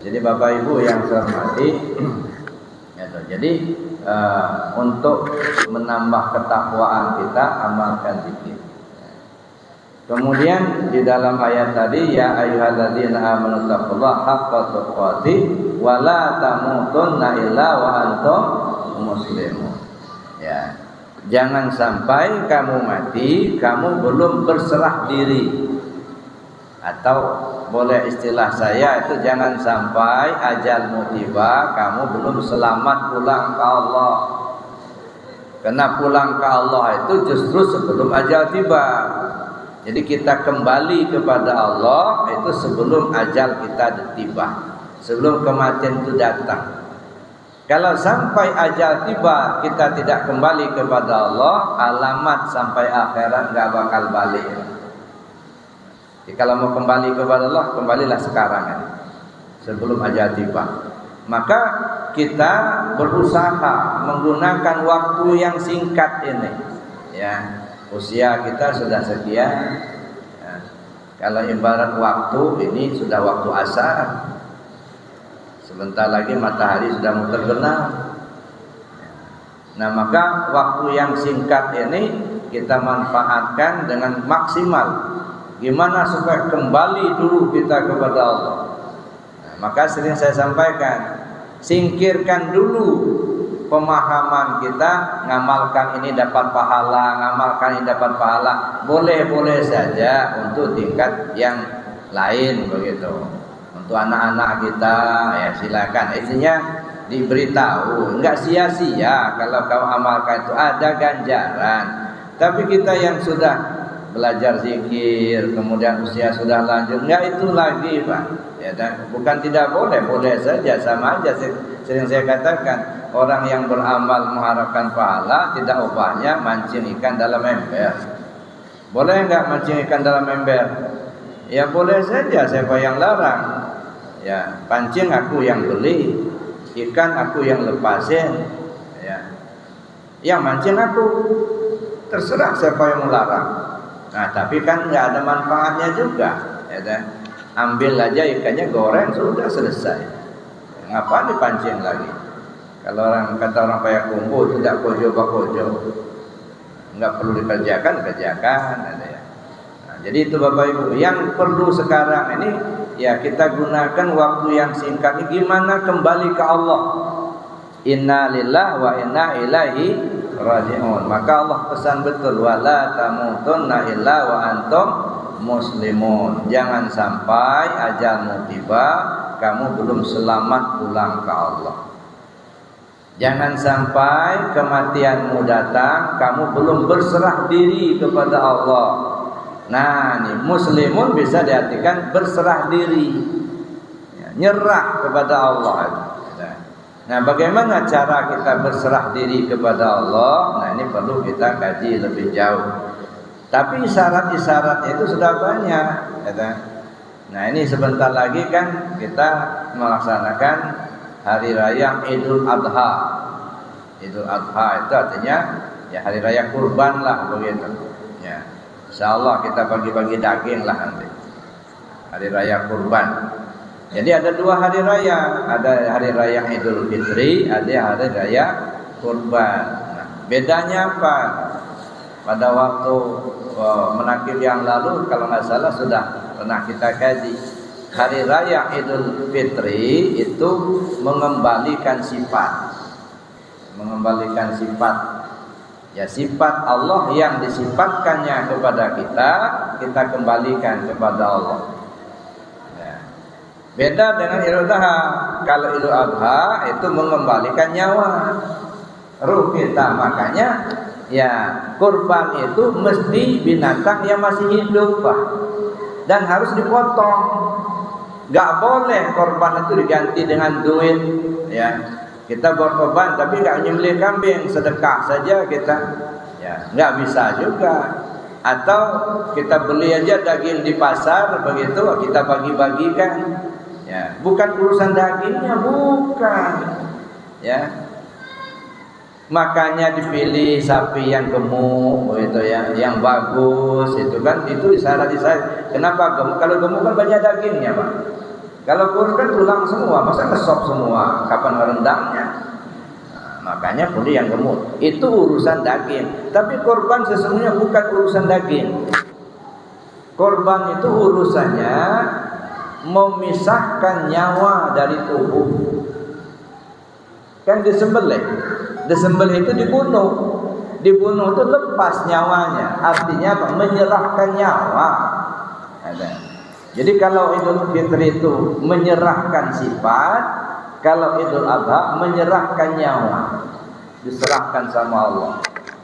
Jadi Bapak Ibu yang saya hormati, jadi untuk menambah ketakwaan kita, amalkan zikir. Kemudian di dalam ayat tadi, ya ayyuhalladzina amanu taqullaha haqqa tuqatih wa la tamutunna illa wa antum muslimun. Ya, jangan sampai kamu mati, kamu belum berserah diri. Atau boleh istilah saya itu, jangan sampai ajalmu tiba kamu belum selamat pulang ke Allah. Karena pulang ke Allah itu justru sebelum ajal tiba. Jadi kita kembali kepada Allah itu sebelum ajal kita tiba, sebelum kematian itu datang. Kalau sampai ajal tiba kita tidak kembali kepada Allah, alamat sampai akhirat nggak bakal balik. Jadi kalau mau kembali kepada Allah, kembalilah sekarang ya, sebelum ajal tiba. Maka kita berusaha menggunakan waktu yang singkat ini. Ya, usia kita sudah sekian. Ya, kalau ibarat waktu ini sudah waktu asar. Sebentar lagi matahari sudah mau terbenam. Nah, maka waktu yang singkat ini kita manfaatkan dengan maksimal. Gimana supaya kembali dulu kita kepada Allah. Nah, maka sering saya sampaikan, singkirkan dulu pemahaman kita, ngamalkan ini dapat pahala, ngamalkan ini dapat pahala. Boleh-boleh saja untuk tingkat yang lain begitu. Untuk anak-anak kita ya silakan. Isinya diberitahu, enggak sia-sia kalau kau amalkan itu, ada ganjaran. Tapi kita yang sudah belajar zikir, kemudian usia sudah lanjut, enggak itu lagi Pak. Ya, dan bukan tidak boleh, boleh saja, sama aja. Sering saya katakan, orang yang beramal mengharapkan pahala, tidak ubahnya mancing ikan dalam ember. Boleh enggak mancing ikan dalam ember? Ya boleh saja, siapa yang larang? Ya, pancing aku yang beli, ikan aku yang lepasin. Ya, yang mancing aku, terserah siapa yang melarang. Nah, tapi kan nggak ada manfaatnya juga, ya kan? Ambil aja ikannya, goreng, sudah selesai. Ngapain dipancing lagi? Kalau orang kata orang Payakumbuh, tidak kojo bakojo, nggak perlu dikerjakan, ada ya. Nah, jadi itu Bapak Ibu, yang perlu sekarang ini ya kita gunakan waktu yang singkat ini gimana kembali ke Allah. Inna lillahi wa inna ilaihi raji'un. Maka Allah pesan betul, wala tamutunna illa wa antum muslimun. Jangan sampai ajalmu tiba kamu belum selamat pulang ke Allah. Jangan sampai kematianmu datang kamu belum berserah diri kepada Allah. Nah, ini muslimun bisa diartikan berserah diri, ya, nyerah kepada Allah. Nah, bagaimana cara kita berserah diri kepada Allah? Nah, ini perlu kita kaji lebih jauh. Tapi isyarat-isyarat itu sudah banyak, ya. Nah, ini sebentar lagi kan kita melaksanakan hari raya Idul Adha. Idul Adha itu artinya ya hari raya kurban lah begitu. Ya, insyaallah kita bagi-bagi daging lah nanti. Hari raya kurban. Jadi ada dua hari raya, ada hari raya Idul Fitri, ada hari raya kurban. Nah, bedanya apa? Pada waktu menakib yang lalu kalau nggak salah sudah pernah kita kaji. Hari raya Idul Fitri itu mengembalikan sifat. Mengembalikan sifat. Ya, sifat Allah yang disifatkannya kepada kita kembalikan kepada Allah. Beda dengan Idul Adha. Kalau Idul Adha itu mengembalikan nyawa, ruh kita. Makanya ya kurban itu mesti binatang yang masih hidup Pak, dan harus dipotong. Gak boleh korban itu diganti dengan duit. Ya, kita buat korban tapi gak nyembelih kambing, sedekah saja kita. Ya, gak bisa juga. Atau kita beli aja daging di pasar begitu, kita bagi-bagikan. Ya, bukan urusan dagingnya, bukan. Ya, makanya dipilih sapi yang gemuk, begitu ya, yang bagus itu kan, itu isyarat. Kenapa gemuk? Kalau gemuk kan banyak dagingnya Pak. Kalau kurban tulang semua, masa ngesop semua? Kapan merendangnya? Makanya pilih yang gemuk. Itu urusan daging. Tapi korban sesungguhnya bukan urusan daging. Korban itu urusannya memisahkan nyawa dari tubuh. Kan disembelih. Disembelih itu dibunuh. Dibunuh itu lepas nyawanya. Artinya apa? Menyerahkan nyawa. Jadi kalau Idul Fitri itu menyerahkan sifat, kalau Idul Adha menyerahkan nyawa, diserahkan sama Allah.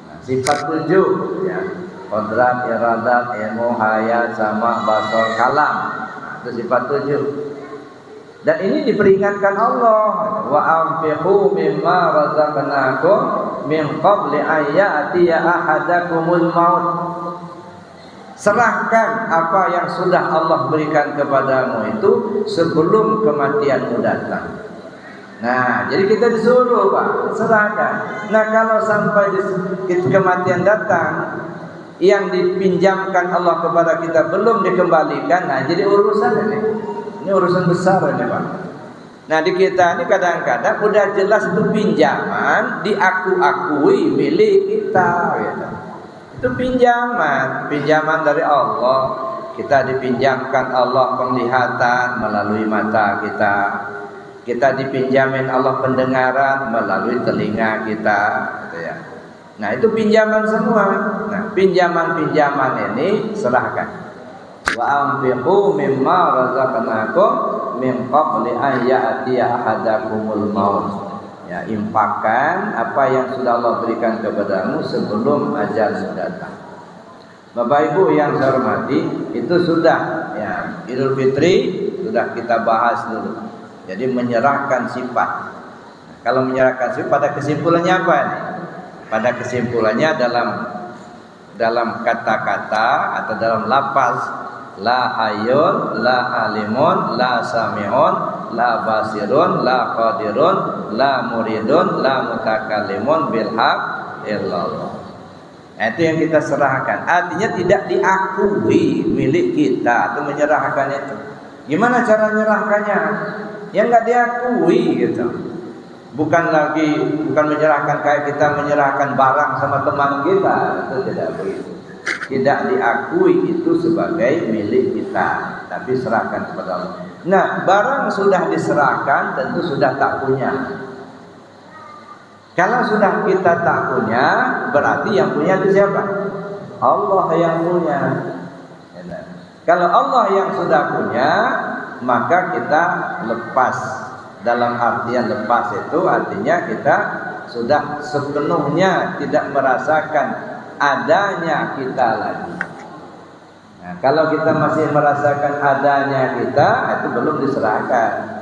Nah, sifat 7 ya. Qodrat, iradat, ilmu, hayat, sama, basar, kalam. Nah, itu sifat 7. Dan ini diperingatkan Allah. Wa anfiqu mimma razaqnakum min qabli an ya'tiya ahadakumul maut. Serahkan apa yang sudah Allah berikan kepadamu itu sebelum kematianmu datang. Nah, jadi kita disuruh Pak, serahkan. Nah, kalau sampai kematian datang, yang dipinjamkan Allah kepada kita belum dikembalikan, nah jadi urusan ini urusan besar ini Pak. Nah, di kita ini kadang-kadang udah jelas itu pinjaman diaku-akui milik kita gitu. Itu pinjaman dari Allah. Kita dipinjamkan Allah penglihatan melalui mata kita. Kita dipinjamin Allah pendengaran melalui telinga kita, gitu ya. Nah, itu pinjaman semua. Nah, pinjaman-pinjaman ini serahkan. Wa anfiqu mimma razaqnakum min qabli an ya'tiya ahadakumul maut. Ya, infakkan apa yang sudah Allah berikan kepadamu sebelum ajal datang. Bapak Ibu yang saya hormati, itu sudah ya, Idul Fitri sudah kita bahas dulu. Jadi menyerahkan sifat. Nah, kalau menyerahkan sifat, pada kesimpulannya apa nih? Pada kesimpulannya dalam kata-kata atau dalam lafaz, la hayyun, la alimun, la sami'un, la basirun, la qadirun, la muridun, la mutakallimun bil haq illallah. Nah, itu yang kita serahkan. Artinya tidak diakui milik kita atau menyerahkan itu. Gimana cara menyerahkannya? Yang enggak diakui gitu. Bukan menyerahkan kayak kita menyerahkan barang sama teman kita, itu tidak begitu. Tidak diakui itu sebagai milik kita, tapi serahkan kepada Allah. Nah, barang sudah diserahkan tentu sudah tak punya. Kalau sudah kita tak punya, berarti yang punya itu siapa? Allah yang punya. Kalau Allah yang sudah punya, maka kita lepas. Dalam artian lepas itu artinya kita sudah sepenuhnya tidak merasakan adanya kita lagi. Nah, kalau kita masih merasakan adanya kita, itu belum diserahkan.